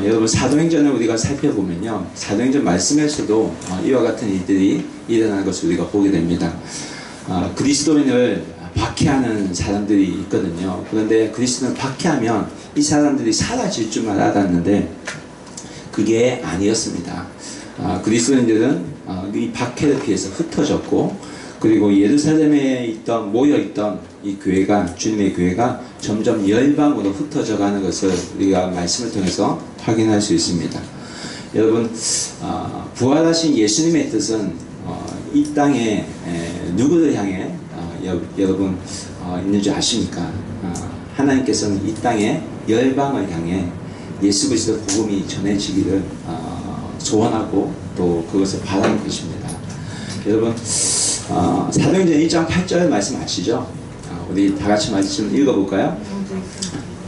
여러분 사도행전을 우리가 살펴보면요, 사도행전 말씀에서도 이와 같은 일들이 일어나는 것을 우리가 보게 됩니다. 그리스도인을 박해하는 사람들이 있거든요. 그런데 그리스도인을 박해하면 이 사람들이 사라질 줄만 알았는데 그게 아니었습니다. 그리스도인들은 이 박해를 피해서 흩어졌고, 그리고 예루살렘에 모여있던 이 교회가, 주님의 교회가 점점 열방으로 흩어져 가는 것을 우리가 말씀을 통해서 확인할 수 있습니다. 여러분, 부활하신 예수님의 뜻은 이 땅에 누구를 향해 여러분 있는 줄 아십니까? 하나님께서는 이 땅에 열방을 향해 예수 그리스도 복음이 전해지기를 소원하고 또 그것을 바라는 것입니다. 여러분, 사도행전 1장 8절 말씀 아시죠? 우리 다 같이 말씀 읽어볼까요?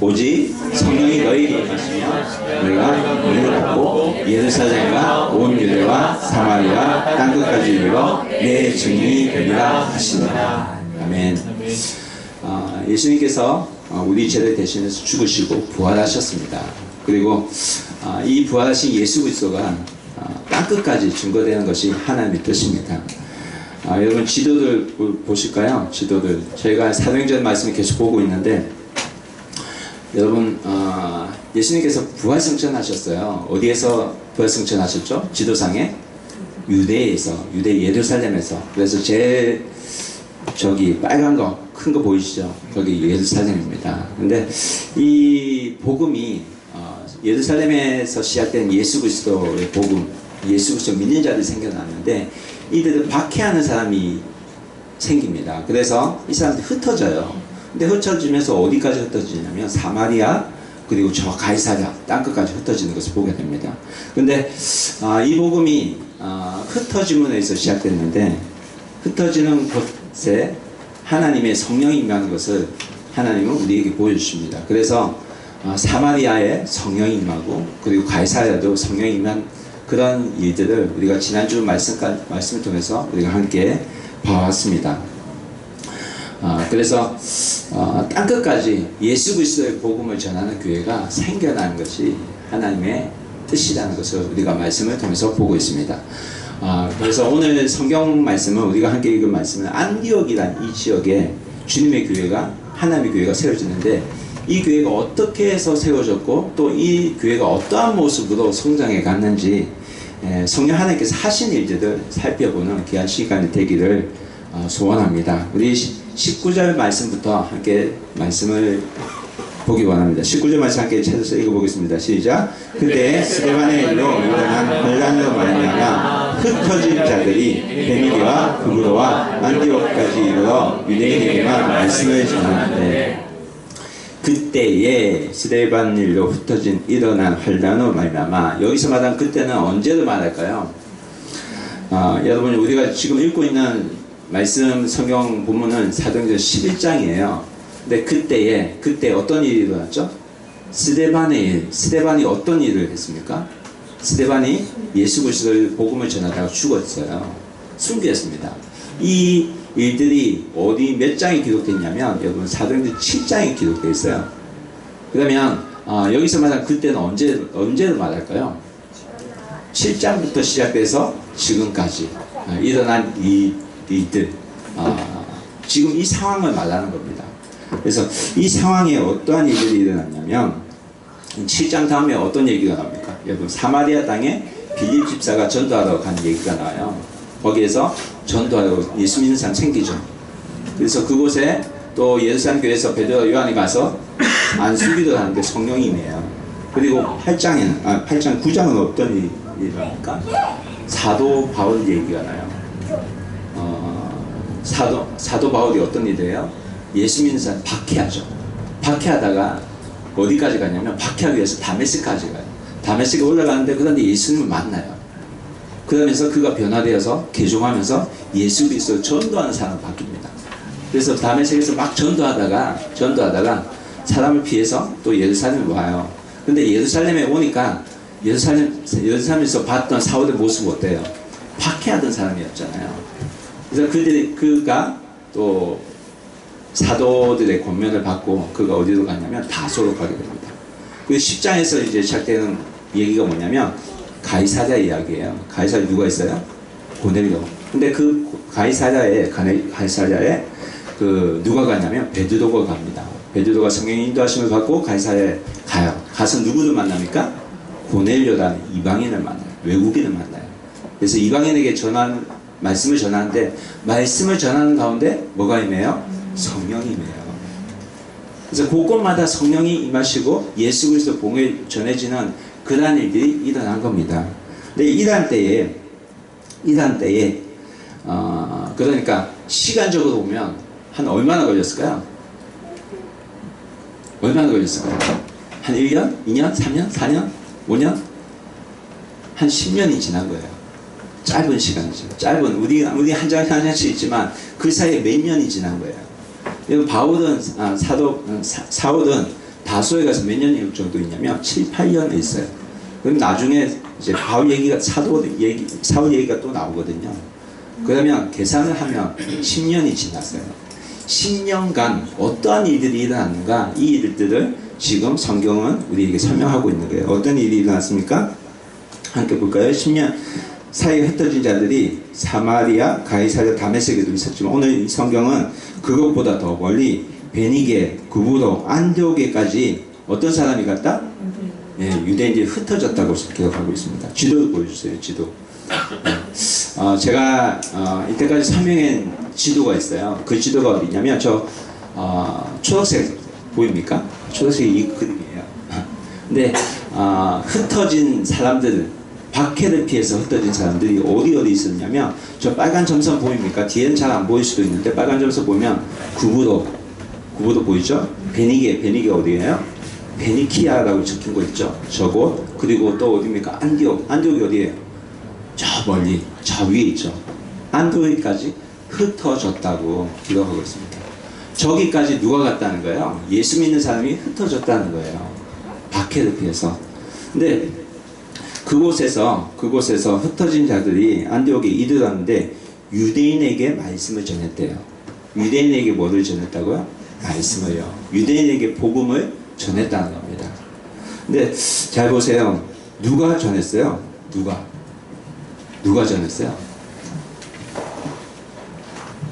오직 성령이 너희에게 임하시며 너희가 은혜를 받고 예루살렘과 온 유대와 사마리아 땅끝까지 이르러 내 증인이 되리라 하시니라. 아멘. 예수님께서 우리 죄를 대신해서 죽으시고 부활하셨습니다. 그리고 이 부활하신 예수 그리스도가 땅끝까지 증거되는 것이 하나님의 뜻입니다. 여러분 지도들 보실까요? 지도들. 저희가 사도행전 말씀을 계속 보고 있는데, 여러분 예수님께서 부활승천하셨어요. 어디에서 부활승천하셨죠? 지도상에 유대에서, 유대 예루살렘에서. 그래서 제일 저기 빨간 거, 큰 거 보이시죠? 거기 예루살렘입니다. 근데 이 복음이 예루살렘에서 시작된 예수 그리스도의 복음, 예수 그리스도 믿는 자들이 생겨났는데 이들을 박해하는 사람이 생깁니다. 그래서 이 사람들이 흩어져요. 근데 흩어지면서 어디까지 흩어지냐면 사마리아, 그리고 저 가이사랴 땅끝까지 흩어지는 것을 보게 됩니다. 근데 이 복음이 흩어짐으로 해서 시작됐는데, 흩어지는 곳에 하나님의 성령이 임하는 것을 하나님은 우리에게 보여주십니다. 그래서 사마리아에 성령이 임하고, 그리고 가이사랴도 성령이 임한 그런 일들을 우리가 지난주 말씀을 통해서 우리가 함께 봐왔습니다. 그래서 땅끝까지 예수 그리스도의 복음을 전하는 교회가 생겨나는 것이 하나님의 뜻이라는 것을 우리가 말씀을 통해서 보고 있습니다. 그래서 오늘 성경 말씀은, 우리가 함께 읽은 말씀은 안디옥이란 이 지역에 주님의 교회가, 하나님의 교회가 세워지는데, 이 교회가 어떻게 해서 세워졌고 또 이 교회가 어떠한 모습으로 성장해 갔는지 성령 하나님께서 하신 일들을 살펴보는 귀한 시간이 되기를 소원합니다. 우리 19절 말씀부터 함께 말씀을 보기 원합니다. 19절 말씀 함께 찾아서 읽어보겠습니다. 시작. 그때 스데반의 일로 일어난 혼란으로 말미암아 흩어진 자들이 베니게와 구브로와 안디옥까지 이르러 유대인에게만 말씀을 전하는데, 그때에 스데반 일로 흩어진 일어난 환란으로 말미암아, 여기서 말한 그때는 언제를 말할까요? 여러분, 우리가 지금 읽고 있는 말씀 성경 본문은 사도행전 11장이에요. 근데 그때 어떤 일이 일어났죠? 스데반의 일. 스데반이 어떤 일을 했습니까? 스데반이 예수 그리스도의 복음을 전하다가 죽었어요. 순교했습니다. 이 일들이 어디 몇 장에 기록됐냐면, 여러분 사도행전 7장에 기록되어 있어요. 그러면 여기서 말한 그때는 언제를 말할까요? 7장부터 시작돼서 지금까지 일어난 이 일들, 지금 이 상황을 말하는 겁니다. 그래서 이 상황에 어떠한 일들이 일어났냐면, 7장 다음에 어떤 얘기가 나옵니까? 여러분, 사마리아 땅에 빌립 집사가 전도하러 간 얘기가 나와요. 거기에서 전도하러 예수 믿는 사람 생기죠. 그래서 그곳에 또 예루살렘 교회에서 베드로 요한이 가서 안수기도 하는데 성령이 임해요. 그리고 8장 9장은 어떤 일입니까? 사도 바울 얘기가 나요. 사도 바울이 어떤 일이에요? 예수 믿는 사람 박해하죠. 박해하다가 어디까지 가냐면, 박해하기 위해서 다메섹까지 가요. 다메섹에 올라가는데, 그런데 예수님을 만나요. 그러면서 그가 변화되어서 개종하면서 예수 그리스도를 전도하는 사람으로 바뀝니다. 그래서 다메섹에서 막 전도하다가 사람을 피해서 또 예루살렘에 와요. 근데 예루살렘에 오니까 예루살렘에서 봤던 사울의 모습이 어때요? 박해하던 사람이었잖아요. 그래서 그가 또 사도들의 권면을 받고 그가 어디로 갔냐면 다소로 가게 됩니다. 그 10장에서 이제 시작되는 얘기가 뭐냐면 가이사랴 이야기예요. 가이사랴 누가 있어요? 고넬료. 근데 그 가이사랴에 그 누가 가냐면 베드로가 갑니다. 베드로가 성령의 인도하심을 받고 가이사랴에 가요. 가서 누구를 만납니까? 고넬료라는 이방인을 만나요. 외국인을 만나요. 그래서 이방인에게 말씀을 전하는데 말씀을 전하는 가운데 뭐가 임해요? 성령이 임해요. 그래서 곳곳마다 성령이 임하시고 예수 그리스도 복음이 전해지는 그러한 일들이 일어난 겁니다. 근데 이러한 때에 그러니까 시간적으로 보면 한 얼마나 걸렸을까요? 얼마나 걸렸을까요? 한 1년? 2년? 3년? 4년? 5년? 한 10년이 지난 거예요. 짧은 시간이죠. 짧은 우리 한 장씩 있지만 그 사이에 몇 년이 지난 거예요. 바울은 사울은 다소에 가서 몇 년 정도 있냐면 7, 8년에 있어요. 그럼 나중에 이제 바울 얘기가 사울 얘기가 또 나오거든요. 그러면 계산을 하면 10년이 지났어요. 10년간 어떠한 일들이 일어났는가, 이 일들을 지금 성경은 우리에게 설명하고 있는 거예요. 어떤 일이 일어났습니까? 함께 볼까요? 10년 사이에 흩어진 자들이 사마리아, 가이사랴, 다메섹에도 있었지만 오늘 이 성경은 그것보다 더 멀리 베니게, 구브로, 안디오게까지 어떤 사람이 갔다? 네, 유대인들이 흩어졌다고 기록하고 있습니다. 지도 보여주세요. 지도. 제가 이때까지 설명한 지도가 있어요. 그 지도가 어디냐면 저 초록색 보입니까? 초록색이 이 그림이에요. 근데 흩어진 사람들, 박해를 피해서 흩어진 사람들이 어디 있었냐면 저 빨간 점선 보입니까? 뒤에는 잘 안 보일 수도 있는데 빨간 점선 보면 구브로 보이죠? 베니게 어디예요? 베니키아라고 적힌 거 있죠? 저곳. 그리고 또 어디입니까? 안디옥이 어디예요? 저 멀리, 저 위에 있죠. 안디옥까지 흩어졌다고 기록하고 있습니다. 저기까지 누가 갔다는 거예요? 예수 믿는 사람이 흩어졌다는 거예요. 박해를 피해서. 근데 그곳에서 흩어진 자들이 안디옥에 이르렀는데 유대인에게 말씀을 전했대요. 유대인에게 뭐를 전했다고요? 말씀을요. 유대인에게 복음을 전했다는 겁니다. 근데 잘 보세요. 누가 전했어요? 누가 전했어요?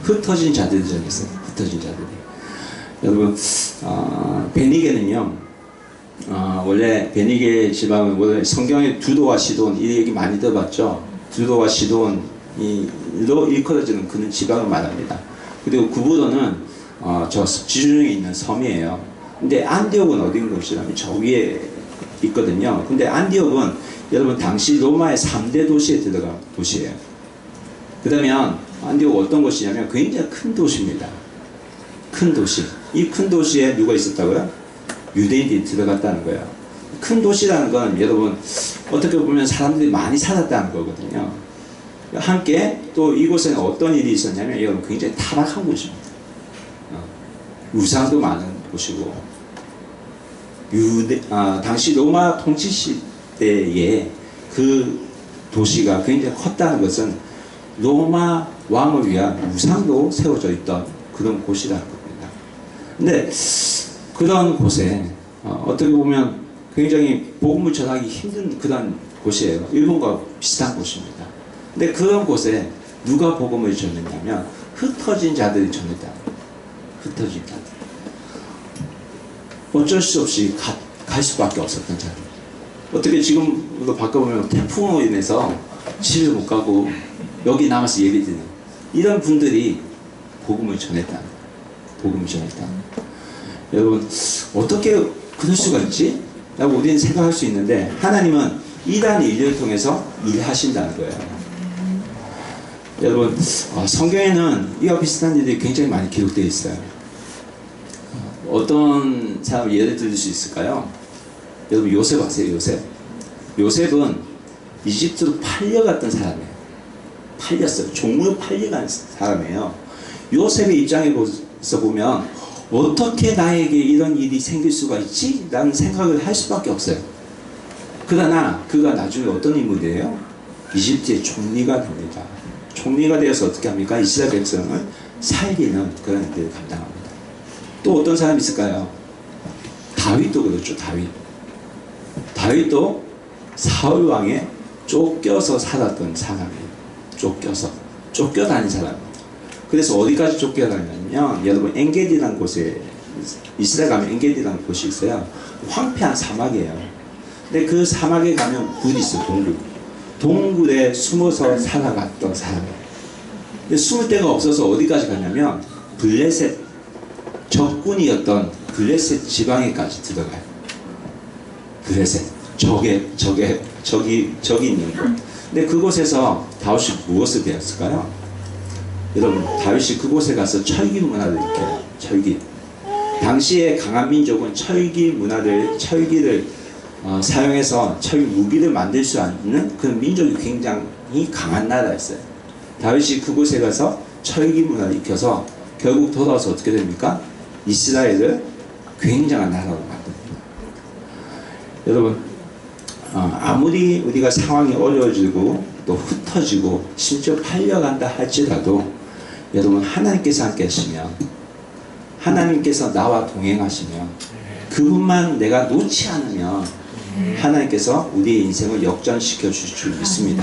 흩어진 자들이 전했어요. 흩어진 자들이. 여러분, 베니게는요, 원래 베니게 지방은 원래 성경의 두도와 시돈 이 얘기 많이 들어봤죠. 두도와 시돈으로 일컬어지는 그런 지방을 말합니다. 그리고 구브로는 저 지중해 있는 섬이에요. 근데 안디옥은 어딘 곳이라면 저 위에 있거든요. 근데 안디옥은 여러분 당시 로마의 3대 도시에 들어간 도시예요. 그러면 안디옥 어떤 곳이냐면 굉장히 큰 도시입니다. 큰 도시. 이 큰 도시에 누가 있었다고요? 유대인들이 들어갔다는 거예요. 큰 도시라는 건 여러분 어떻게 보면 사람들이 많이 살았다는 거거든요. 함께 또 이곳에는 어떤 일이 있었냐면 여러분 굉장히 타락한 곳입니다. 우상도 많은 곳이고 당시 로마 통치 시대에 그 도시가 굉장히 컸다는 것은 로마 왕을 위한 우상도 세워져 있던 그런 곳이라는 겁니다. 근데 그런 곳에 어떻게 보면 굉장히 복음을 전하기 힘든 그런 곳이에요. 일본과 비슷한 곳입니다. 근데 그런 곳에 누가 복음을 전했냐면 흩어진 자들이 전했다. 흩어진 자들. 어쩔 수 없이 갈 수밖에 없었던 자들. 어떻게 지금으로 바꿔보면 태풍으로 인해서 집에 못 가고 여기 남아서 예배 드리는 이런 분들이 복음을 전했다. 복음을 전했다. 여러분 어떻게 그럴 수가 있지? 라고 우리는 생각할 수 있는데 하나님은 이러한 일들을 통해서 일하신다는 거예요. 여러분 성경에는 이와 비슷한 일들이 굉장히 많이 기록되어 있어요. 어떤 사람 예를 들을 수 있을까요? 여러분 요셉 아세요? 요셉은 이집트로 팔려갔던 사람이에요. 팔렸어요. 종으로 팔려간 사람이에요. 요셉의 입장에서 보면 어떻게 나에게 이런 일이 생길 수가 있지? 라는 생각을 할 수밖에 없어요. 그러나 그가 나중에 어떤 인물이에요? 이집트의 총리가 됩니다. 총리가 되어서 어떻게 합니까? 이스라엘 백성을 살리는 그런 일을 감당합니다. 또 어떤 사람이 있을까요? 다윗도 그렇죠. 다윗도 사울 왕에 쫓겨서 살았던 사람이에요. 쫓겨다닌 사람이에요. 그래서 어디까지 쫓겨다녔냐면, 여러분 엔게디라는 곳에, 이스라엘 가면 엔게디라는 곳이 있어요. 황폐한 사막이에요. 근데 그 사막에 가면 굴이 있어요. 동굴에 숨어서 살아갔던 사람이에요. 근데 숨을 데가 없어서 어디까지 갔냐면 블레셋, 적군이었던 블레셋 지방에까지 들어가요. 블레셋, 적이 있는 곳. 근데 그곳에서 다윗이 무엇을 배웠을까요? 여러분, 다윗이 그곳에 가서 철기 문화를 익혀요. 철기. 당시에 강한 민족은 철기를 사용해서 철기 무기를 만들 수 있는 그런 민족이 굉장히 강한 나라였어요. 다윗이 그곳에 가서 철기 문화를 익혀서 결국 돌아와서 어떻게 됩니까? 이스라엘을 굉장한 나라로 만듭니다. 여러분, 아무리 우리가 상황이 어려워지고 또 흩어지고 심지어 팔려간다 할지라도, 여러분 하나님께서 함께 하시면, 하나님께서 나와 동행하시면, 그분만 내가 놓지 않으면 하나님께서 우리의 인생을 역전시켜 주실 줄 믿습니다.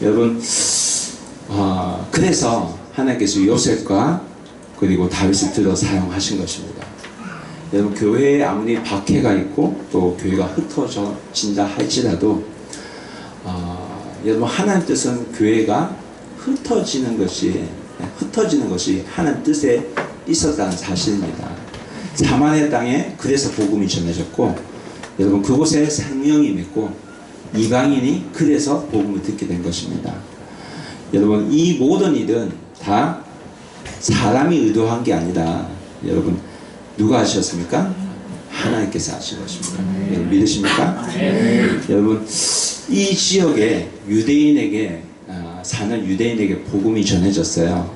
여러분, 그래서 하나님께서 요셉과 그리고 다윗을 들어 사용하신 것입니다. 여러분, 교회에 아무리 박해가 있고 또 교회가 흩어진다 할지라도, 여러분 하나님 뜻은 교회가 흩어지는 것이 하나님 뜻에 있었다는 사실입니다. 사마리아 땅에 그래서 복음이 전해졌고, 여러분 그곳에 생명이 맺고 이방인이 그래서 복음을 듣게 된 것입니다. 여러분, 이 모든 일은 다 사람이 의도한 게 아니라, 여러분 누가 하셨습니까? 하나님께서 하신 것입니다. 여러분 믿으십니까? 여러분, 이 지역에 유대인에게 사는 유대인에게 복음이 전해졌어요.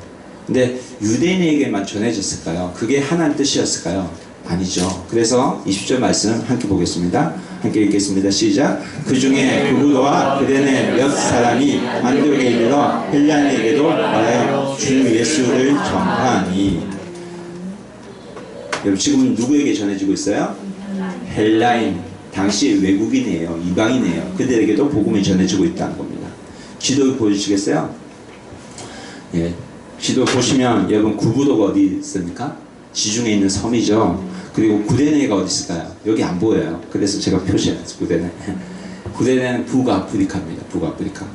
근데 유대인에게만 전해졌을까요? 그게 하나님 뜻이었을까요? 아니죠. 그래서 20절 말씀 함께 보겠습니다. 함께 읽겠습니다. 시작. 그 중에 구브로와 그레네 몇 사람이 안디옥에 이르러 헬라인에게도 말하여 주 예수를 전하니. 여러분, 지금 누구에게 전해지고 있어요? 헬라인, 당시 외국인이에요. 이방인이에요. 그들에게도 복음이 전해지고 있다는 겁니다. 지도 보여주시겠어요? 예, 지도 보시면 여러분 구브로가 어디 있습니까? 지중해 있는 섬이죠. 그리고 구레네가 어디 있을까요? 여기 안 보여요. 그래서 제가 표시해놨어요. 구레네. 구레네는 북아프리카입니다. 북아프리카.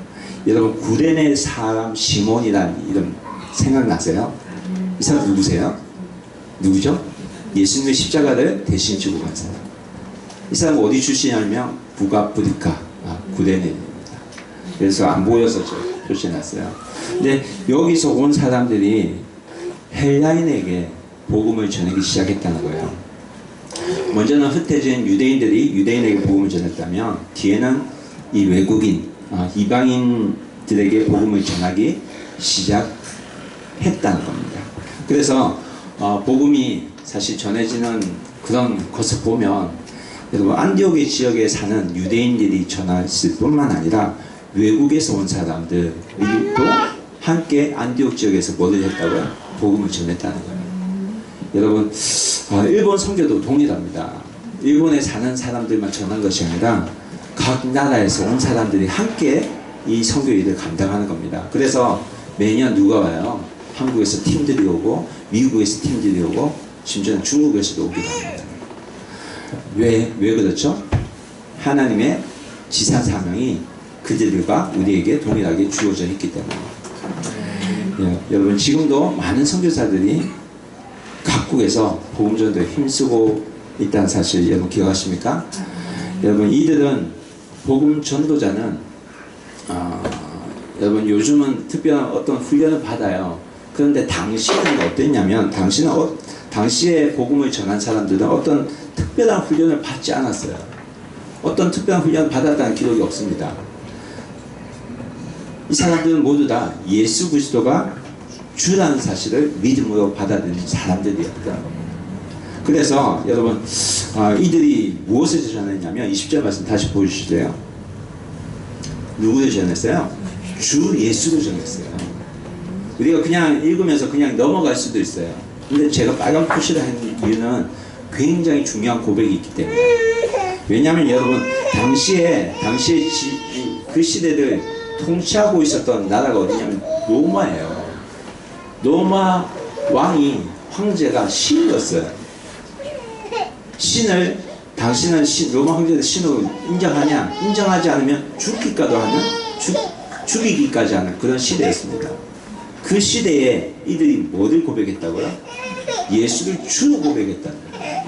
여러분, 구레네 사람 시몬이라는 이름 생각나세요? 이 사람 누구세요? 누구죠? 예수님의 십자가를 대신 지고 간 사람. 이 사람 어디 출신이냐면 북아프리카, 구레네입니다. 그래서 안 보여서 저 표시해놨어요. 근데 여기서 온 사람들이 헬라인에게 복음을 전하기 시작했다는 거예요. 먼저는 흩어진 유대인들이 유대인에게 복음을 전했다면, 뒤에는 이 외국인, 이방인들에게 복음을 전하기 시작했다는 겁니다. 그래서 복음이 사실 전해지는 그런 것을 보면, 여러분 안디옥의 지역에 사는 유대인들이 전했을 뿐만 아니라 외국에서 온 사람들이 또 함께 안디옥 지역에서 뭐를 했다고요? 복음을 전했다는 거예요. 여러분, 일본 선교도 동일합니다. 일본에 사는 사람들만 전한 것이 아니라 각 나라에서 온 사람들이 함께 이 선교 일을 감당하는 겁니다. 그래서 매년 누가 와요? 한국에서 팀들이 오고, 미국에서 팀들이 오고, 심지어는 중국에서도 오기도 합니다. 왜 그렇죠? 하나님의 지상 사명이 그들과 우리에게 동일하게 주어져 있기 때문에. 여러분, 지금도 많은 선교사들이 각국에서 복음 전도에 힘쓰고 있다는 사실 여러분 기억하십니까? 여러분, 이들은 복음 전도자는 여러분 요즘은 특별한 어떤 훈련을 받아요. 그런데 당시는 어땠냐면, 당시에 복음을 전한 사람들은 어떤 특별한 훈련을 받지 않았어요. 어떤 특별한 훈련을 받았다는 기록이 없습니다. 이 사람들은 모두 다 예수 그리스도가 주라는 사실을 믿음으로 받아들인 사람들이었다. 그래서 여러분, 이들이 무엇을 전했냐면, 20절 말씀 다시 보여주실래요? 누구를 전했어요? 주 예수를 전했어요. 우리가 그냥 읽으면서 그냥 넘어갈 수도 있어요. 근데 제가 빨간 표시를 한 이유는 굉장히 중요한 고백이 있기 때문에. 왜냐하면 여러분, 당시에 그 시대를 통치하고 있었던 나라가 어디냐면 로마예요. 로마 왕이 황제가 신이었어요. 신을 당신은 로마 황제의 신으로 인정하냐? 인정하지 않으면 죽기까지 하는 죽이기까지 하는 그런 시대였습니다. 그 시대에 이들이 뭐를 고백했다고요? 예수를 주로 고백했다는 거예요.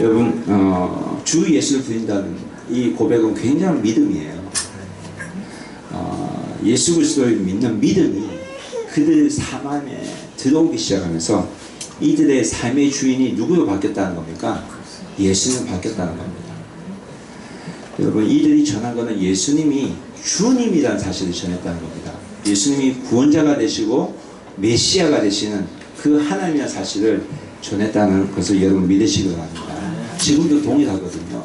여러분 주 예수를 부인다는 이 고백은 굉장한 믿음이에요. 예수 그리스도를 믿는 믿음이 그들 삶 안에 들어오기 시작하면서 이들의 삶의 주인이 누구로 바뀌었다는 겁니까? 예수는 바뀌었다는 겁니다. 여러분 이들이 전한 것은 예수님이 주님이라는 사실을 전했다는 겁니다. 예수님이 구원자가 되시고 메시아가 되시는 그 하나님이라는 사실을 전했다는 것을 여러분 믿으시기 바랍니다. 지금도 동일하거든요.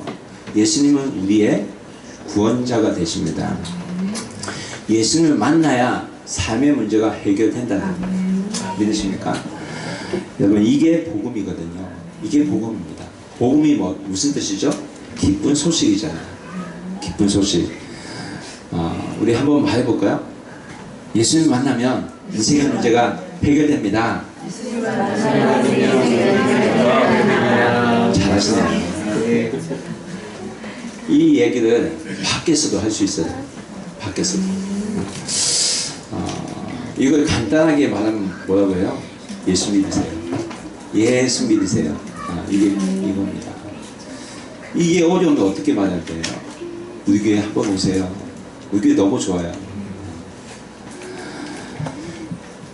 예수님은 우리의 구원자가 되십니다. 예수님을 만나야 삶의 문제가 해결된다는 겁니다. 믿으십니까? 여러분 이게 복음이거든요. 이게 복음입니다. 복음이 무슨 뜻이죠? 기쁜 소식이잖아요. 기쁜 소식. 우리 한번 말해볼까요? 예수님 만나면 인생의 문제가 해결됩니다. 잘하시네요. 이 얘기를 밖에서도 할 수 있어요. 밖에서도. 이걸 간단하게 말하면 뭐라고 해요? 예수 믿으세요. 예수 믿으세요. 이게 이겁니다. 이게 어려운데 어떻게 말할 거예요? 우리 교회 한번 오세요. 우리 교회 너무 좋아요.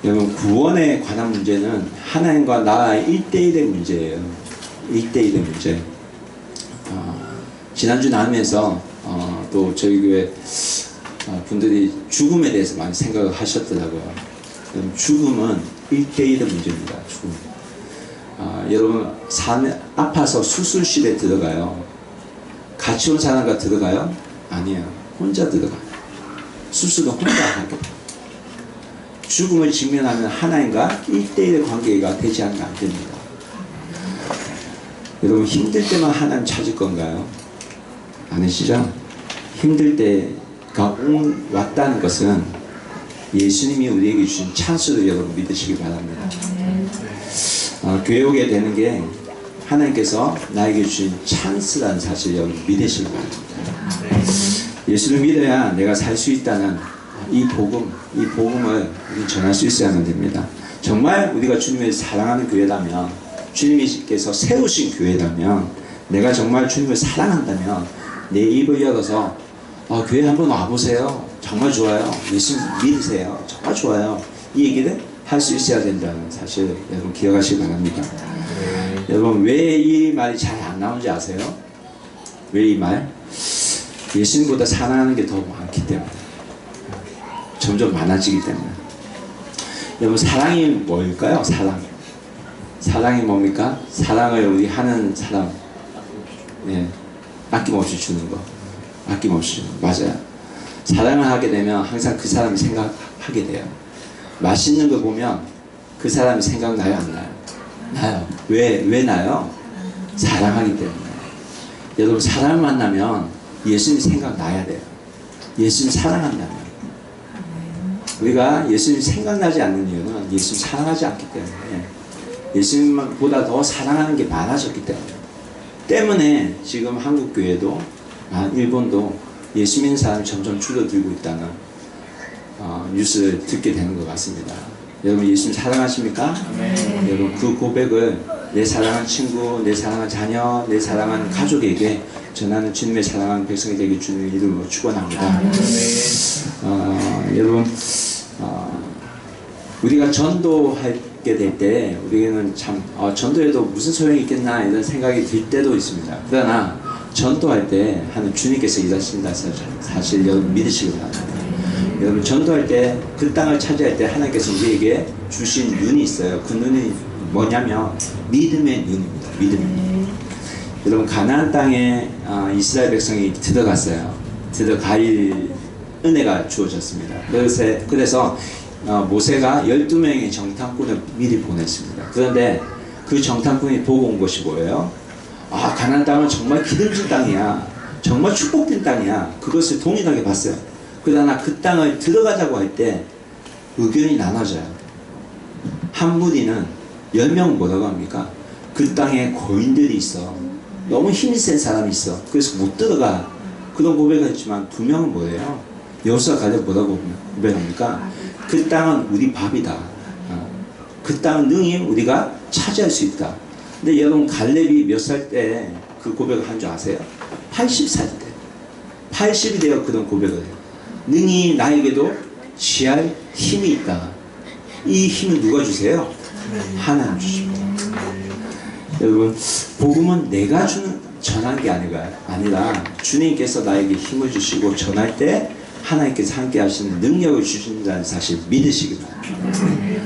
여러분 구원에 관한 문제는 하나님과 나의 1대1의 문제예요. 1대1의 문제. 지난주 나누면서 또 저희 교회 분들이 죽음에 대해서 많이 생각을 하셨더라고요. 죽음은 1대1의 문제입니다. 죽음. 여러분 아파서 수술실에 들어가요. 같이 온 사람과 들어가요? 아니에요. 혼자 들어가요. 수술은 혼자 하게 돼요. 죽음을 직면하면 하나님과 1대1의 관계가 되지 않으면 안 됩니다. 여러분 힘들 때만 하나님 찾을 건가요? 아니시죠? 힘들 때가 왔다는 것은 예수님이 우리에게 주신 찬스로 여러분 믿으시기 바랍니다. 교회 오게 되는 게 하나님께서 나에게 주신 찬스라는 사실을 여러분 믿으시기 바랍니다. 예수를 믿어야 내가 살 수 있다는 이 복음을 우리 전할 수 있어야 하면 됩니다. 정말 우리가 주님을 사랑하는 교회라면, 주님께서 세우신 교회라면, 내가 정말 주님을 사랑한다면 내 입을 열어서 교회 한번 와보세요. 정말 좋아요. 예수 믿으세요. 정말 좋아요. 이 얘기를 할 수 있어야 된다는 사실 여러분 기억하시기 바랍니다. 여러분 왜 이 말이 잘 안 나오는지 아세요? 왜 이 말? 예수님보다 사랑하는 게 더 많기 때문에, 점점 많아지기 때문에. 여러분 사랑이 뭘까요? 사랑이 뭡니까? 사랑을 우리 하는 사람, 아낌없이 주는 거. 아낌없이 주는 거. 맞아요. 사랑을 하게 되면 항상 그 사람이 생각하게 돼요. 맛있는 거 보면 그 사람이 생각나요? 안 나요? 나요. 왜 나요? 사랑하기 때문에. 여러분 사랑을 만나면 예수님 생각나야 돼요. 예수님 사랑한다면. 우리가 예수님 생각나지 않는 이유는 예수님 사랑하지 않기 때문에, 예수님보다 더 사랑하는 게 많아졌기 때문에 지금 한국 교회도 일본도 예수 믿는 사람이 점점 줄어들고 있다는 뉴스를 듣게 되는 것 같습니다. 여러분 예수님 사랑하십니까? 네. 여러분 그 고백을 내 사랑하는 친구, 내 사랑하는 자녀, 내 사랑하는 가족에게 전하는 주님의 사랑하는 백성이 되길 주님의 이름으로 축원합니다. 여러분 우리가 전도하게 될 때 우리는 참 전도해도 무슨 소용이 있겠나 이런 생각이 들 때도 있습니다. 그러나 전도할 때 하는 주님께서 일하신다는 사실 여러분 믿으시기 바랍니다. 여러분 전도할 때 그 땅을 차지할 때 하나님께서 우리에게 주신 눈이 있어요. 그 눈이 뭐냐면 믿음의 눈입니다. 믿음의 눈. 여러분 가나안 땅에 이스라엘 백성이 들어갔어요. 들어갈 은혜가 주어졌습니다. 그래서 모세가 12명의 정탐꾼을 미리 보냈습니다. 그런데 그 정탐꾼이 보고 온 것이 뭐예요? 아, 가나안 땅은 정말 기름진 땅이야, 정말 축복된 땅이야, 그것을 동일하게 봤어요. 그러나 그 땅을 들어가자고 할 때 의견이 나눠져요. 한 무리는 10명 뭐라고 합니까? 그 땅에 고인들이 있어, 너무 힘이 센 사람이 있어, 그래서 못 들어가, 그런 고백을 했지만 2명은 뭐예요? 여호수아 갈렙 뭐라고 고백합니까? 그 땅은 우리 밥이다, 그 땅은 능히 우리가 차지할 수 있다. 근데 여러분, 갈렙이 몇 살 때 그 고백을 한 줄 아세요? 80살이 돼요. 80이 되어 그런 고백을 해요. 능히 나에게도 취할 힘이 있다. 이 힘은 누가 주세요? 하나님 주십니다. 여러분, 복음은 내가 전한 게 아니라 주님께서 나에게 힘을 주시고 전할 때 하나님께서 함께 하시는 능력을 주신다는 사실 믿으시기 바랍니다.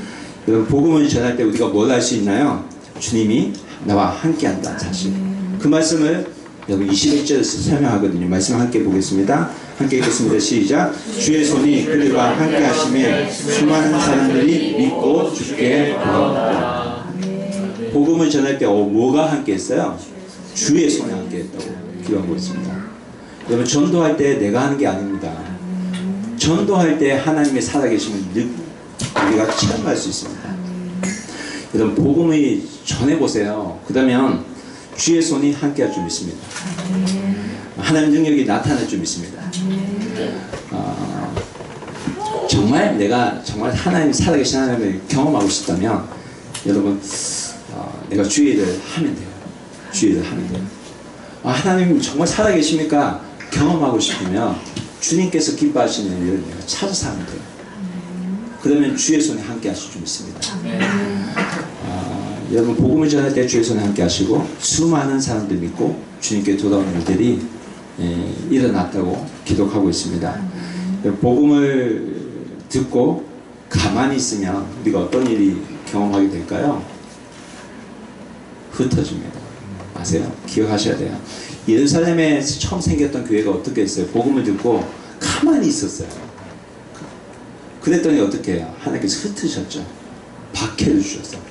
여러분, 복음을 전할 때 우리가 뭘 할 수 있나요? 주님이 나와 함께 한다는 사실. 그 말씀을 여러분 21절에서 설명하거든요. 말씀 함께 보겠습니다. 함께 읽겠습니다. 시작. 주의 손이 그들과 함께 하심에 수많은 사람들이 믿고 주께 돌아왔다. 복음을 전할 때 뭐가 함께 했어요? 주의 손이 함께 했다고 기록하고 있습니다. 여러분, 전도할 때 내가 하는 게 아닙니다. 전도할 때 하나님의 살아계심을 우리가 체험할 수 있습니다. 여러분, 복음을 전해보세요. 그러면 주의 손이 함께 할 줄 믿습니다. 하나님 능력이 나타날 줄 믿습니다. 정말 내가 정말 하나님 살아계신 하나님을 경험하고 싶다면 여러분, 내가 주의 일을 하면 돼요. 주의 일을 하면 돼요. 하나님 정말 살아계십니까? 경험하고 싶으면 주님께서 기뻐하시는 일을 내가 찾아서 하면 돼요. 그러면 주의 손에 함께 하실 줄 믿습니다. 여러분, 복음을 전할 때 주의 손에 함께 하시고 수많은 사람들 믿고 주님께 돌아오는 일들이 일어났다고 기록하고 있습니다. 복음을 듣고 가만히 있으면 우리가 어떤 일이 경험하게 될까요? 흩어집니다. 아세요? 기억하셔야 돼요. 예루살렘에 처음 생겼던 교회가 어떻게 했어요? 복음을 듣고 가만히 있었어요. 그랬더니 어떻게 해요? 하나님께서 흩으셨죠. 박해를 주셨어요.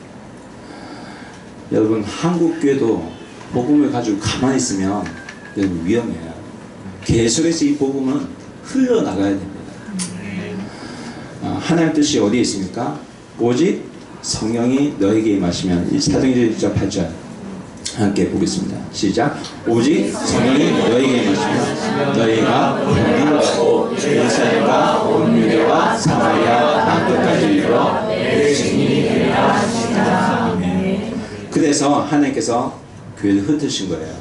여러분, 한국 교회도 복음을 가지고 가만히 있으면 여러분 위험해요. 계속해서 이 복음은 흘러나가야 됩니다. 하나님 뜻이 어디에 있습니까? 오직 성령이 너에게 임하시면. 이 사도행전 1장 8절 함께 보겠습니다. 시작. 오직 성령이 너에게 임하시면 너희가 권능을 받고 예루살렘과 온 유대와 사마리아 땅끝까지 이르러 내 증인이 되리라 하시니라. 그래서 하나님께서 교회를 흩으신 거예요.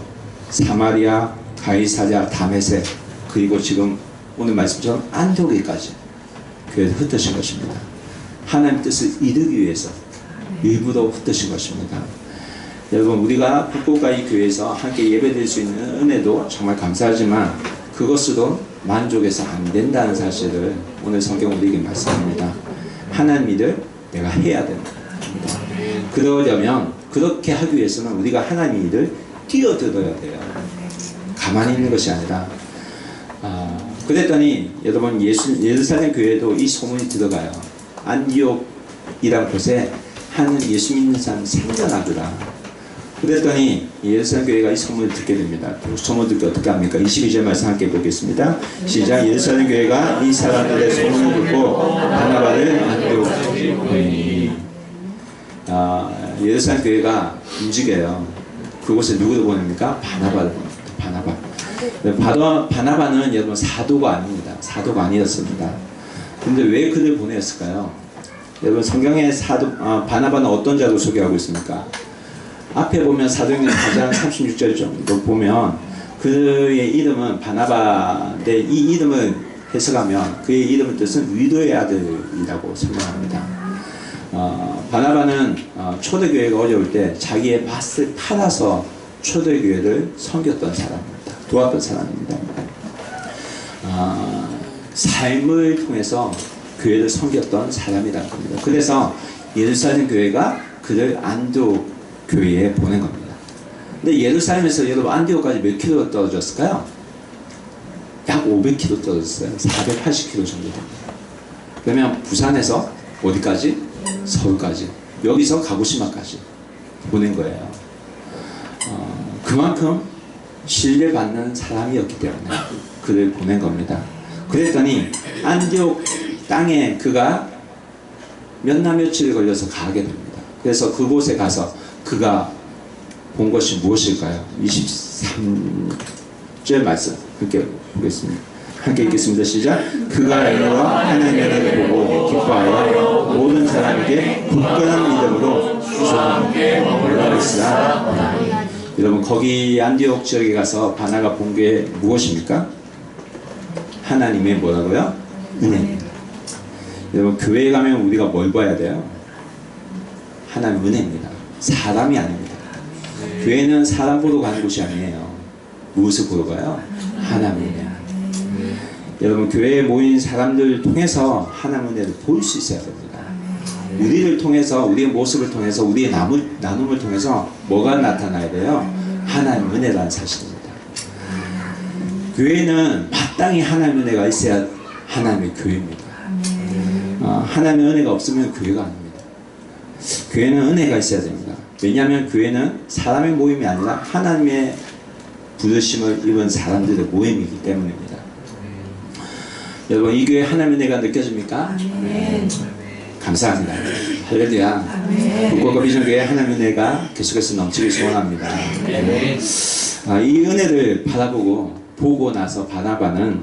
사마리아, 가이사랴, 다메섹, 그리고 지금 오늘 말씀처럼 안디옥에까지 교회를 흩으신 것입니다. 하나님 뜻을 이루기 위해서 일부러 흩으신 것입니다. 여러분, 우리가 북곡과 이 교회에서 함께 예배드릴 수 있는 은혜도 정말 감사하지만 그것으로 만족해서 안 된다는 사실을 오늘 성경 우리에게 말씀합니다. 하나님 일을 내가 해야 된다. 그러려면, 그렇게 하기 위해서는 우리가 하나님 일을 뛰어들어야 돼요. 가만히 있는 것이 아니라. 그랬더니 여러분, 예루살렘 교회에도 이 소문이 들어가요. 안디옥이라는 곳에 한 예수 믿는 사람이 생겨나더라. 그랬더니 예루살렘 교회가 이 소문을 듣게 됩니다. 소문을 듣고 어떻게 합니까? 22절 말씀 함께 보겠습니다. 시작. 예루살렘 교회가 이 사람들의 소문을 듣고 바나바를 안디옥에 보내니. 예루살렘 교회가 움직여요. 그곳에 누구를 보냅니까? 바나바를 보냅니다. 바나바는 여러분 사도가 아닙니다. 사도가 아니었습니다. 근데 왜 그를 보냈을까요? 여러분, 성경의 바나바는 어떤 자로 소개하고 있습니까? 앞에 보면 사도행전 4장 36절 정도 보면 그의 이름은 바나바인데, 이 이름을 해석하면 그의 이름의 뜻은 위로의 아들이라고 설명합니다. 바나바는 초대교회가 어려울 때 자기의 밭을 팔아서 초대교회를 섬겼던 사람입니다. 도왔던 사람입니다. 삶을 통해서 교회를 섬겼던 사람이라는 겁니다. 그래서 예루살렘 교회가 그를 안디옥 교회에 보낸 겁니다. 근데 예루살렘에서 여러분 안디옥까지 몇 킬로 떨어졌을까요? 약 500km 떨어졌어요. 480km 정도 됩니다. 그러면 부산에서 어디까지? 서울까지. 여기서 가고시마까지 보낸 거예요. 그만큼 신뢰받는 사람이었기 때문에 그를 보낸 겁니다. 그랬더니 안디옥 땅에 그가 몇 날 며칠 걸려서 가게 됩니다. 그래서 그곳에 가서 그가 본 것이 무엇일까요? 23절 말씀 함께 보겠습니다. 함께 읽겠습니다. 시작. 그가 여호와 하나님의 은혜를 보고 기뻐하여 모든 사람에게 굳건한 믿음으로 주소함께 머물러 있으라. 여러분, 거기 안디옥 지역에 가서 바나가 본 게 무엇입니까? 하나님의 뭐라고요? 은혜입니다. 여러분, 교회에 가면 우리가 뭘 봐야 돼요? 하나님의 은혜입니다. 사람이 아닙니다. 교회는 사람 보러 가는 곳이 아니에요. 무엇을 보러 가요? 하나님의 은혜. 여러분, 교회에 모인 사람들 통해서 하나님의 은혜를 볼 수 있어야 됩니다. 우리를 통해서, 우리의 모습을 통해서, 우리의 나눔을 통해서 뭐가 나타나야 돼요? 하나님의 은혜라는 사실입니다. 교회는 마땅히 하나님의 은혜가 있어야 하나님의 교회입니다. 하나님의 은혜가 없으면 교회가 아닙니다. 교회는 은혜가 있어야 됩니다. 왜냐하면 교회는 사람의 모임이 아니라 하나님의 부르심을 입은 사람들의 모임이기 때문입니다. 여러분, 이 교회 하나님의 은혜가 느껴집니까? 아멘. 감사합니다. 할렐루야. 북곡과 비전교회 하나님의 은혜가 계속해서 넘치길 소원합니다. 이 은혜를 보고 나서 바나바는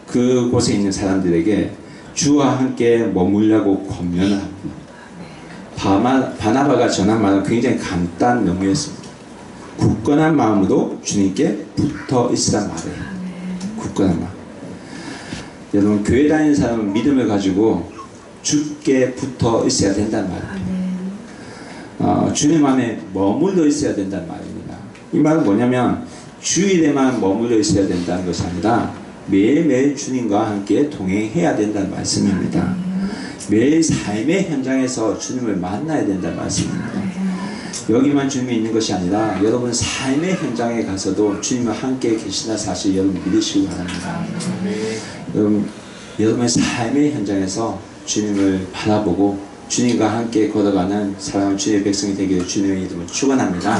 그곳에 있는 사람들에게 주와 함께 머물려고 권면을 합니다. 바나바가 전한 말은 굉장히 간단 명료했습니다. 굳건한 마음으로 주님께 붙어 있으라 말해요. 굳건한 마음. 여러분, 교회 다니는 사람은 믿음을 가지고 주께 붙어 있어야 된다는 말입니다. 주님 안에 머물러 있어야 된다는 말입니다. 이 말은 뭐냐면 주일에만 머물러 있어야 된다는 것이 아니라 매일매일 주님과 함께 동행해야 된다는 말씀입니다. 매일 삶의 현장에서 주님을 만나야 된다는 말씀입니다. 여기만 주님이 있는 것이 아니라 여러분 삶의 현장에 가서도 주님과 함께 계시나 사실 여러분 믿으시기 바랍니다. 여러분의 삶의 현장에서 주님을 바라보고 주님과 함께 걸어가는 사랑하는 주님의 백성이 되기를 주님의 이름으로 축원합니다.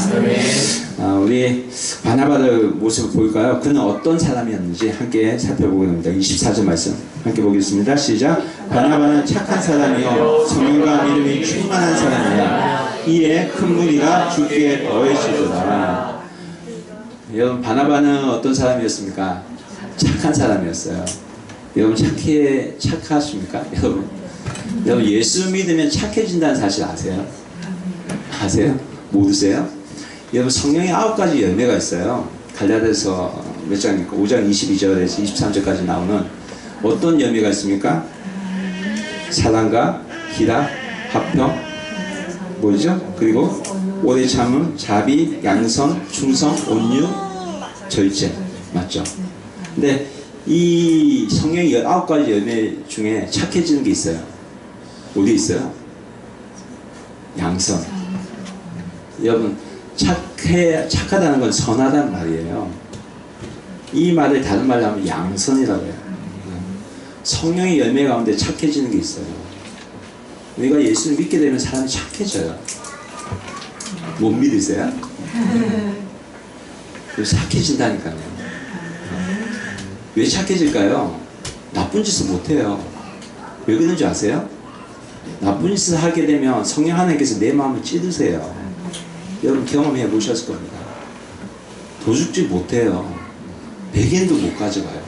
우리 바나바의 모습을 볼까요? 그는 어떤 사람이었는지 함께 살펴보게 됩니다. 24절 말씀 함께 보겠습니다. 시작. 바나바는 착한 사람이요 성령과 믿음이 충만한 사람이야. 이에 큰 무리가 주께 더해지더라. 여러분, 바나바는 어떤 사람이었습니까? 착한 사람이었어요. 여러분, 착하십니까? 여러분, 예수 믿으면 착해진다는 사실 아세요? 아세요? 모르세요? 여러분, 성령의 9가지 열매가 있어요. 갈라디아서 몇 장입니까? 5장 22절에서 23절까지 나오는 어떤 열매가 있습니까? 사랑과 희락, 화평, 뭐죠? 그리고 오래 참음, 자비, 양선, 충성, 온유, 절제. 맞죠? 근데 이 성령의 9가지 열매 중에 착해지는 게 있어요. 어디 있어요? 양선. 여러분, 착하다는 건 선하다는 말이에요. 이 말을 다른 말로 하면 양선이라고 해요. 성령의 열매 가운데 착해지는 게 있어요. 우리가 예수를 믿게 되면 사람이 착해져요. 못 믿으세요? 착해진다니까요. 왜 착해질까요? 나쁜 짓을 못해요. 왜 그런지 아세요? 나쁜 짓을 하게 되면 성령 하나님께서 내 마음을 찌르세요. 여러분 경험해 보셨을 겁니다. 도둑질 못해요. 백엔도 못 가져가요.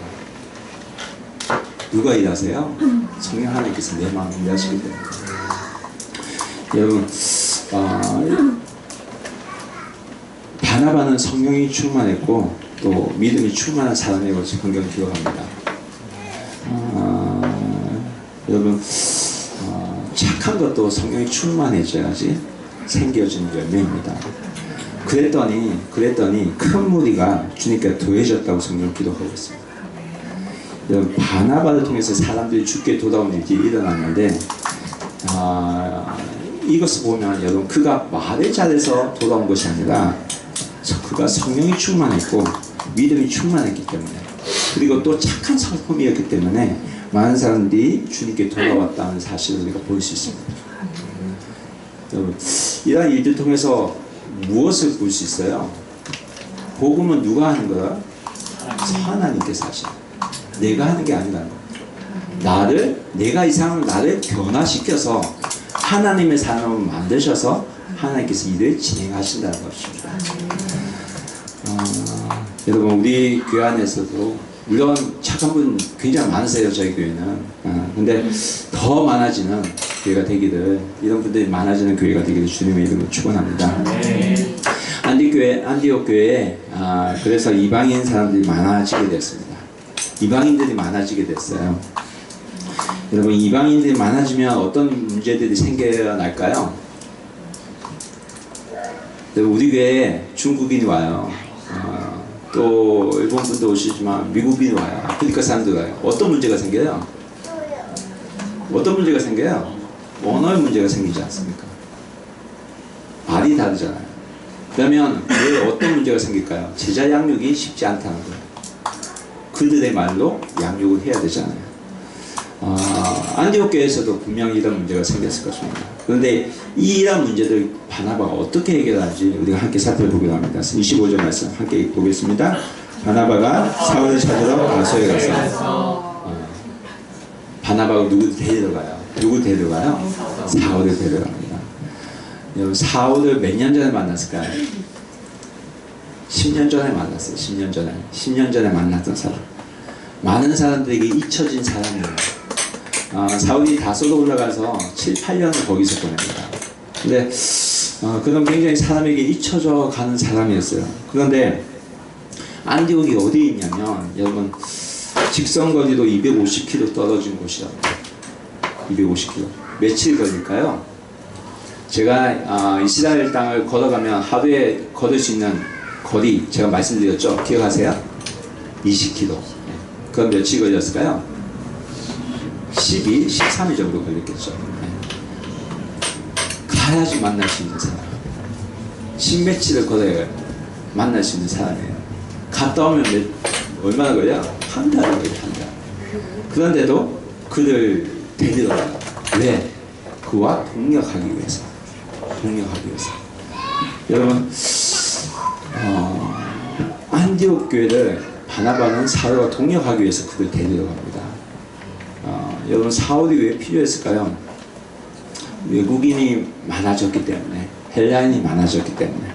누가 일하세요? 성령 하나님께서 내 마음을 일하시기 때문에. 여러분, 바나바는 성령이 충만했고 또 믿음이 충만한 사람의 것을 성경을 기록합니다. 여러분, 착한 것도 성령이 충만해져야지 생겨지는 열매입니다. 그랬더니 큰 무리가 주님께 더해졌다고 성경을 기록하고 있습니다. 여러분, 바나바를 통해서 사람들이 주께 돌아온 일이 일어났는데 이것을 보면 여러분, 그가 말을 잘해서 돌아온 것이 아니라 그가 성령이 충만했고 믿음이 충만했기 때문에, 그리고 또 착한 성품이었기 때문에 많은 사람들이 주님께 돌아왔다는 사실을 우리가 볼 수 있습니다. 여러분, 이러한 일들 통해서 무엇을 볼 수 있어요? 복음은 누가 하는 거야? 하나님께서 하시는 거야. 내가 하는 게 아니라는 거야. 내가 이 상황을 나를 변화시켜서 하나님의 사람을 만드셔서 하나님께서 일을 진행하신다는 것입니다. 여러분, 우리 교회 안에서도 물론 착한 분 굉장히 많으세요. 저희 교회는. 근데 더 많아지는 교회가 되기를, 이런 분들이 많아지는 교회가 되기를 주님의 이름으로 축원합니다. 안디옥 교회에 그래서 이방인 사람들이 많아지게 됐습니다. 이방인들이 많아지게 됐어요. 여러분, 이방인들이 많아지면 어떤 문제들이 생겨날까요? 우리 교회에 중국인이 와요. 또 일본 분도 오시지만 미국인이 와요. 아프리카 사람들 와요. 어떤 문제가 생겨요? 어떤 문제가 생겨요? 언어의 문제가 생기지 않습니까? 말이 다르잖아요. 그러면 왜 어떤 문제가 생길까요? 제자 양육이 쉽지 않다는 거예요. 그들의 말로 양육을 해야 되잖아요. 안디옥 교회에서도 분명히 이런 문제가 생겼을 것입니다. 그런데 이런 문제들 바나바가 어떻게 해결하는지 우리가 함께 살펴보기로 합니다. 25절 말씀 함께 보겠습니다. 바나바가 사울을 찾으러 다소에 가서 바나바가 누구를 데리러 가요? 누구 데려가요? 사울을 데려갑니다. 여러분, 사울을 몇 년 전에 만났을까요? 10년 전에 만났어요. 10년 전에. 10년 전에 만났던 사람. 많은 사람들에게 잊혀진 사람이에요. 사울이 다소로 올라가서 7, 8년을 거기서 보냅니다. 근데 그런 굉장히 사람에게 잊혀져 가는 사람이었어요. 그런데 안디옥이 어디에 있냐면, 여러분, 직선거리로 250km 떨어진 곳이라고. 250km. 며칠 걸릴까요? 제가 이스라엘 땅을 걸어가면 하루에 걸을 수 있는 거리 제가 말씀드렸죠? 기억하세요? 20km. 그럼 며칠 걸렸을까요? 12, 13일 정도 걸렸겠죠. 가야지 만날 수 있는 사람. 10며칠을 걸어야 만날 수 있는 사람이에요. 갔다 오면 얼마나 걸려? 한 달을 걸려요. 한 달. 그런데도 그를 데리러 가요. 왜? 그와 동력하기 위해서. 동력하기 위해서. 여러분, 안디옥 교회를 바나바는 사울과 동력하기 위해서 그를 데리러 갑니다. 여러분, 사울이 왜 필요했을까요? 외국인이 많아졌기 때문에, 헬라인이 많아졌기 때문에,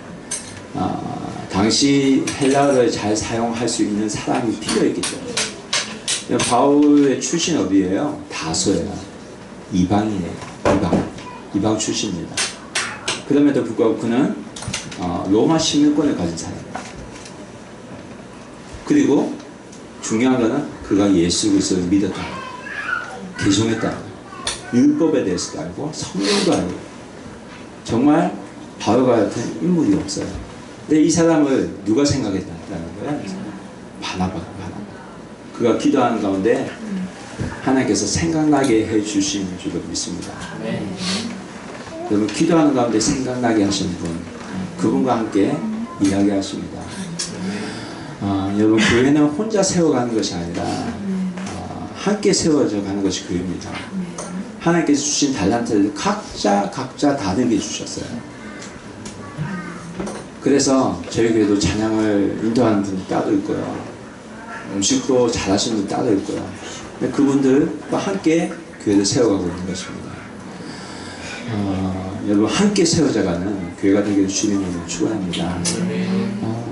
당시 헬라어를 잘 사용할 수 있는 사람이 필요했기 때문에. 바울의 출신 어디예요? 다소예요. 이방이에요. 이방 출신입니다. 그럼에도 불구하고 그는 로마 시민권을 가진 사람이에요. 그리고 중요한 것은 그가 예수 그리스도를 믿었다. 개종했다. 율법에 대해서도 알고 성경도 알고. 정말 바울과 같은 인물이 없어요. 근데 이 사람을 누가 생각했다는 거야? 바나바가. 그가 기도하는 가운데 하나님께서 생각나게 해주시는 줄로 믿습니다. 여러분, 기도하는 가운데 생각나게 하시는 분, 그분과 함께 이야기하십니다. 여러분, 교회는 혼자 세워가는 것이 아니라 함께 세워져 가는 것이 교회입니다. 하나님께서 주신 달란트를 각자 다르게 주셨어요. 그래서 저희 교회도 찬양을 인도하는 분이 따로 있고요, 음식도 잘하시는 분 따로 있고요. 그분들과 함께 교회를 세워가고 있는 것입니다. 여러분, 함께 세워져가는 교회가 되기를 주님을 축원합니다.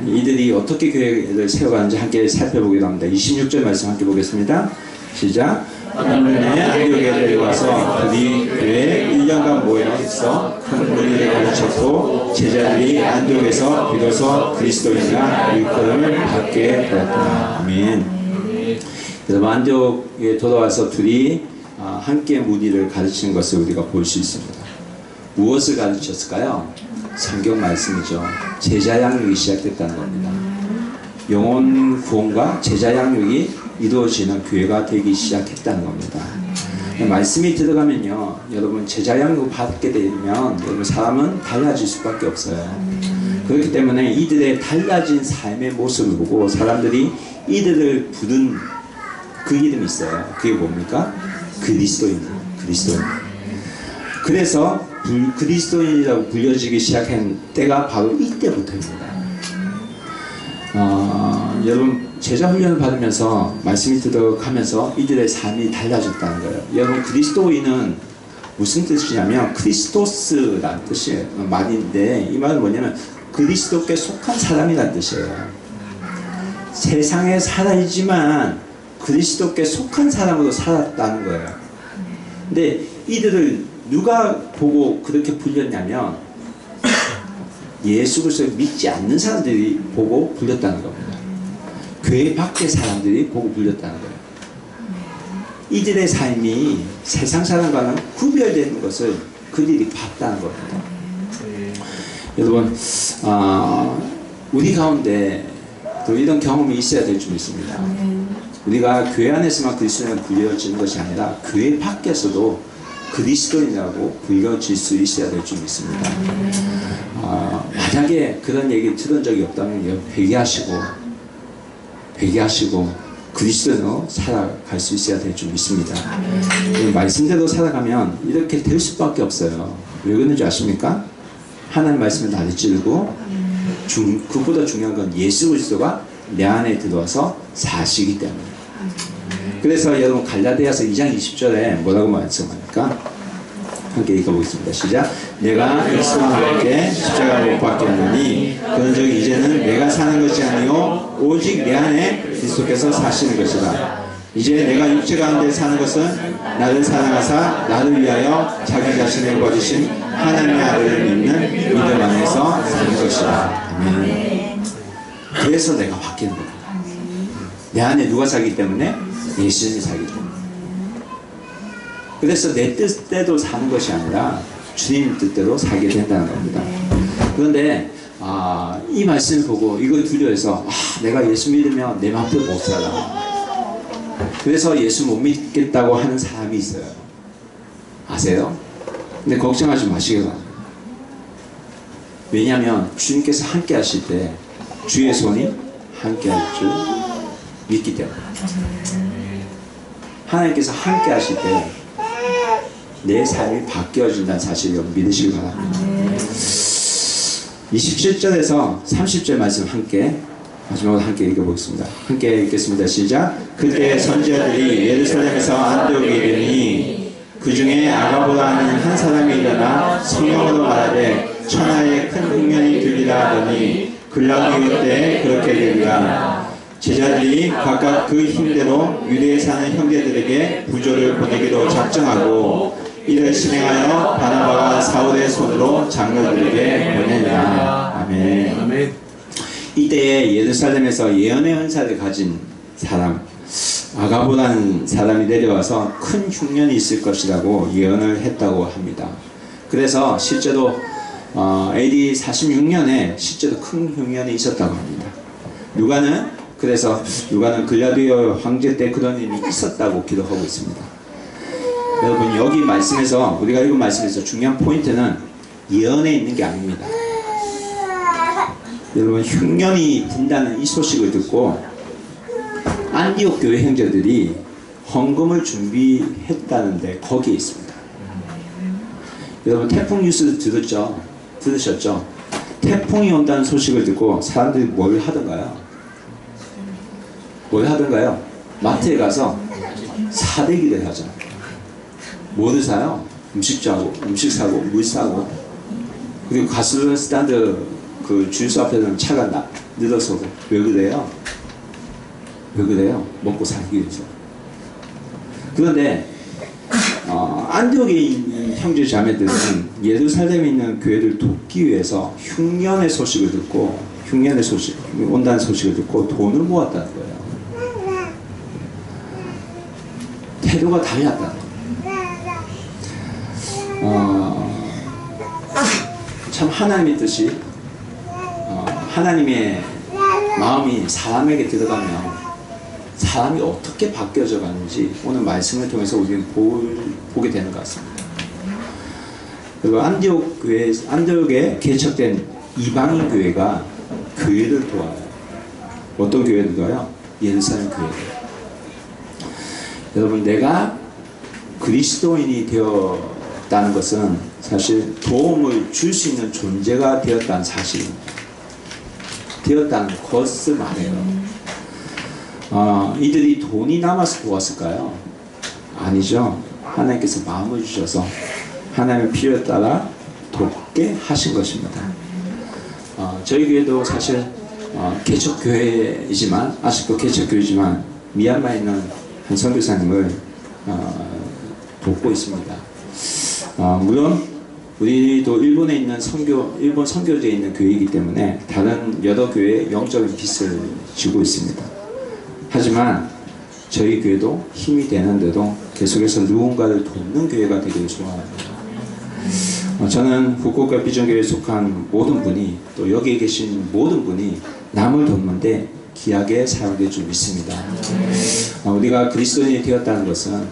이들이 어떻게 교회를 세워가는지 함께 살펴보기로 합니다. 26절 말씀 함께 보겠습니다. 시작. 한눈에 안디옥에 데려와서 그들이 교회에 1년간 모여 있어 큰 무리를 가르쳤고, 제자들이 안디옥에서 비로소 그리스도인이라 일컬음을 받게 되었다. 아멘. 여러분, 안디옥에 돌아와서 둘이 함께 무리를 가르치는 것을 우리가 볼 수 있습니다. 무엇을 가르쳤을까요? 성경 말씀이죠. 제자 양육이 시작됐다는 겁니다. 영혼 구원과 제자 양육이 이루어지는 교회가 되기 시작했다는 겁니다. 말씀이 들어가면요, 여러분, 제자 양육을 받게 되면 여러분, 사람은 달라질 수밖에 없어요. 그렇기 때문에 이들의 달라진 삶의 모습을 보고 사람들이 이들을 부른 그 이름이 있어요. 그게 뭡니까? 그리스도인. 그래서 그리스도인이라고 불려지기 시작한 때가 바로 이때부터입니다. 여러분 제자 훈련을 받으면서 말씀이 들어가면서 이들의 삶이 달라졌다는 거예요. 여러분 그리스도인은 무슨 뜻이냐면 크리스토스라는 뜻이에요. 말인데 이 말은 뭐냐면 그리스도께 속한 사람이라는 뜻이에요. 세상에 살아있지만 그리스도께 속한 사람으로 살았다는 거예요. 근데 이들을 누가 보고 그렇게 불렸냐면 예수 그리스도를 믿지 않는 사람들이 보고 불렸다는 겁니다. 교회 밖의 사람들이 보고 불렸다는 거예요. 이들의 삶이 세상 사람과는 구별되는 것을 그들이 봤다는 겁니다. 여러분 우리 가운데 또 이런 경험이 있어야 될 줄 믿습니다. 우리가 교회 안에서만 그리스도인으로 불려지는 것이 아니라 교회 밖에서도 그리스도인이라고 불려질 수 있어야 될 줄 믿습니다. 만약에 그런 얘기 들은 적이 없다면 회개하시고 그리스도인으로 살아갈 수 있어야 될 줄 믿습니다. 말씀대로 살아가면 이렇게 될 수밖에 없어요. 왜 그런지 아십니까? 하나님 말씀을 가르치고 그보다 중요한 건 예수 그리스도가 내 안에 들어와서 사시기 때문에. 그래서 여러분 갈라디아서 2장 20절에 뭐라고 말씀합니까? 함께 읽어보겠습니다. 시작. 내가 그리스도와 함께 십자가를 못 박혔느니 그런즉 이제는 내가 사는 것이 아니요 오직 내 안에 그리스도께서 사시는 것이다. 이제 내가 육체 가운데 사는 것은 나를 사랑하사 나를 위하여 자기 자신을 버리신 하나님의 아들을 믿는 믿음 안에서 사는 것이다. 아멘. 그래서 내가 바뀌는 거다. 내 안에 누가 살기 때문에? 예수님이 살기 때문에. 그래서 내 뜻대로 사는 것이 아니라 주님 뜻대로 살게 된다는 겁니다. 그런데 이 말씀을 보고 이걸 두려워해서 내가 예수 믿으면 내 마음대로 못 살아. 그래서 예수 못 믿겠다고 하는 사람이 있어요. 아세요? 근데 걱정하지 마시기 바랍니다. 왜냐하면 주님께서 함께 하실 때 주의 손이 함께 할 줄 믿기 때문에. 하나님께서 함께 하실 때 내 삶이 바뀌어진다는 사실을 믿으시기 바랍니다. 27절에서 30절 말씀 마지막으로 함께 읽어보겠습니다. 함께 읽겠습니다. 시작. 그때 선지자들이 예루살렘에서 안디옥에 이르니 그 중에 아가보라 하는 한 사람이 일어나 성령으로 말하되 천하에 큰 흉년이 들리라 하더니 글라우디오 때 그렇게 되리라. 제자들이 각각 그 힘대로 유대에 사는 형제들에게 부조를 보내기로 작정하고 이를 실행하여 바나바가 사울의 손으로 장로들에게 보내니라. 아멘. 이때에 예루살렘에서 예언의 은사를 가진 사람 아가보라는 사람이 내려와서 큰 흉년이 있을 것이라고 예언을 했다고 합니다. 그래서 실제로 AD 46년에 실제로 큰 흉년이 있었다고 합니다. 누가는 글라디오 황제 때 그런 일이 있었다고 기록하고 있습니다. 여러분 여기 말씀에서 우리가 읽은 말씀에서 중요한 포인트는 예언에 있는 게 아닙니다. 여러분 흉년이 든다는 이 소식을 듣고 안디옥 교회 형제들이 헌금을 준비했다는데 거기에 있습니다. 여러분 태풍 뉴스 들으셨죠? 태풍이 온다는 소식을 듣고 사람들이 뭘 하던가요? 마트에 가서 사대기를 하죠. 뭐를 사요? 음식 사고 물 사고 그리고 가솔린 스탠드 그 주유소 앞에는 차가 늘어서고 왜 그래요? 먹고 살기 위해서. 그런데 안디옥에 있는 형제 자매들은 예루살렘에 있는 교회를 돕기 위해서 흉년의 소식을 듣고 온다는 소식을 듣고 돈을 모았다는 거예요. 태도가 달랐다는 거예요. 참 하나님의 뜻이 하나님의 마음이 사람에게 들어가면 사람이 어떻게 바뀌어져 가는지 오늘 말씀을 통해서 우리는 보게 되는 것 같습니다. 그리고 안디옥에 개척된 이방인 교회가 교회를 도와요. 어떤 교회를 도와요? 예루살렘 교회를. 여러분 내가 그리스도인이 되었다는 것은 사실 도움을 줄 수 있는 존재가 되었다는 사실입니다. 되었다는 것을 말해요. 이들이 돈이 남아서 도왔을까요? 아니죠. 하나님께서 마음을 주셔서 하나님의 필요에 따라 돕게 하신 것입니다. 저희 교회도 사실 개척교회이지만, 아직도 개척교회지만 미얀마에 있는 한 선교사님을 돕고 있습니다. 물론 우리도 일본에 있는 일본 선교지에 있는 교회이기 때문에 다른 여러 교회에 영적인 빚을 지고 있습니다. 하지만 저희 교회도 힘이 되는데도 계속해서 누군가를 돕는 교회가 되기를 소원합니다. 저는 후쿠오카 비전교회에 속한 모든 분이, 또 여기에 계신 모든 분이 남을 돕는데 귀하게 사용될 줄 믿습니다. 우리가 그리스도인이 되었다는 것은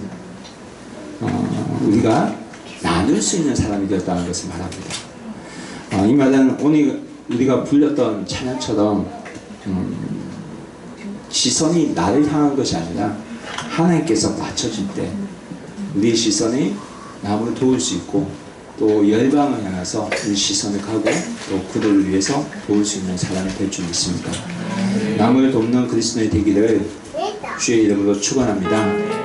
우리가 나눌 수 있는 사람이 되었다는 것을 말합니다. 이 말은 오늘 우리가 불렸던 찬양처럼 시선이 나를 향한 것이 아니라 하나님께서 맞춰줄 때 우리의 시선이 남을 도울 수 있고, 또 열방을 향해서 이 시선을 가고 또 그들을 위해서 도울 수 있는 사람이 될 줄 믿습니다. 남을 돕는 그리스도인이 되기를 주의 이름으로 축원합니다.